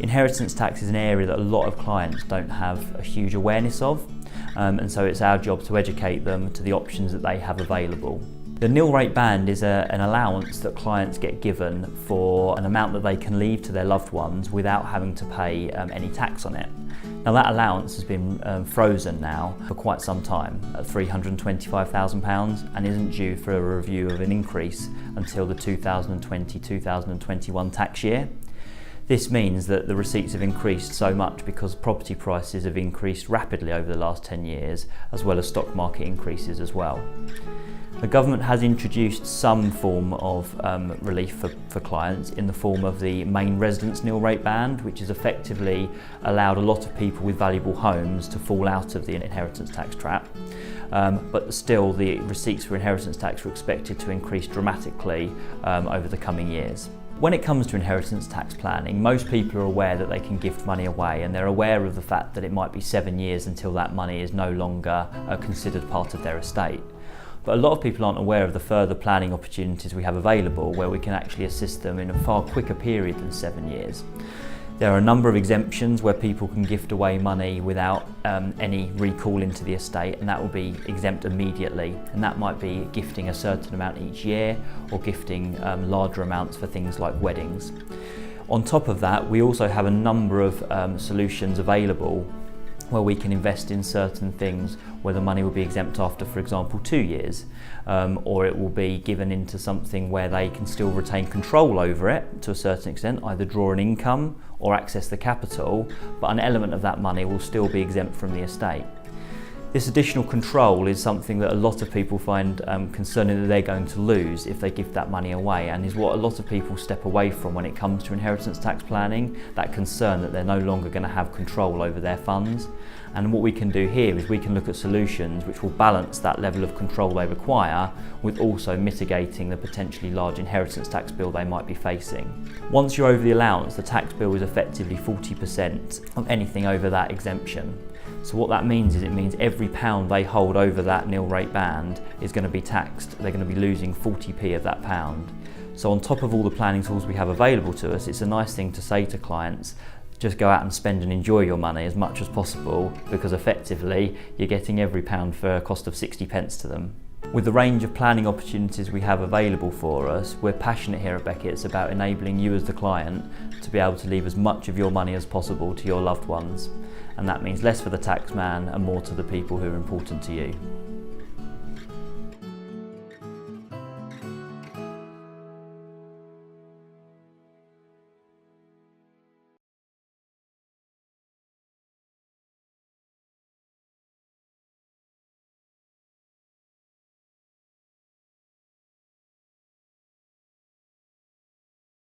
Inheritance tax is an area that a lot of clients don't have a huge awareness of, and so it's our job to educate them to the options that they have available. The nil rate band is an allowance that clients get given for an amount that they can leave to their loved ones without having to pay any tax on it. Now that allowance has been frozen now for quite some time at £325,000 and isn't due for a review of an increase until the 2020-2021 tax year. This means that the receipts have increased so much because property prices have increased rapidly over the last 10 years, as well as stock market increases as well. The government has introduced some form of relief for clients in the form of the main residence nil rate band, which has effectively allowed a lot of people with valuable homes to fall out of the inheritance tax trap. But still, the receipts for inheritance tax are expected to increase dramatically over the coming years. When it comes to inheritance tax planning, most people are aware that they can gift money away, and they're aware of the fact that it might be 7 years until that money is no longer considered part of their estate. But a lot of people aren't aware of the further planning opportunities we have available, where we can actually assist them in a far quicker period than 7 years. There are a number of exemptions where people can gift away money without any recall into the estate, and that will be exempt immediately. And that might be gifting a certain amount each year, or gifting larger amounts for things like weddings. On top of that, we also have a number of solutions available where we can invest in certain things where the money will be exempt after, for example, 2 years, or it will be given into something where they can still retain control over it to a certain extent, either draw an income or access the capital, but an element of that money will still be exempt from the estate. This additional control is something that a lot of people find concerning that they're going to lose if they give that money away, and is what a lot of people step away from when it comes to inheritance tax planning, that concern that they're no longer going to have control over their funds. And what we can do here is we can look at solutions which will balance that level of control they require with also mitigating the potentially large inheritance tax bill they might be facing. Once you're over the allowance, the tax bill is effectively 40% of anything over that exemption. So what that means is it means every pound they hold over that nil rate band is going to be taxed. They're going to be losing 40p of that pound. So on top of all the planning tools we have available to us, it's a nice thing to say to clients, just go out and spend and enjoy your money as much as possible, because effectively you're getting every pound for a cost of 60 pence to them. With the range of planning opportunities we have available for us, we're passionate here at Beckett's about enabling you as the client to be able to leave as much of your money as possible to your loved ones. And that means less for the tax man and more to the people who are important to you.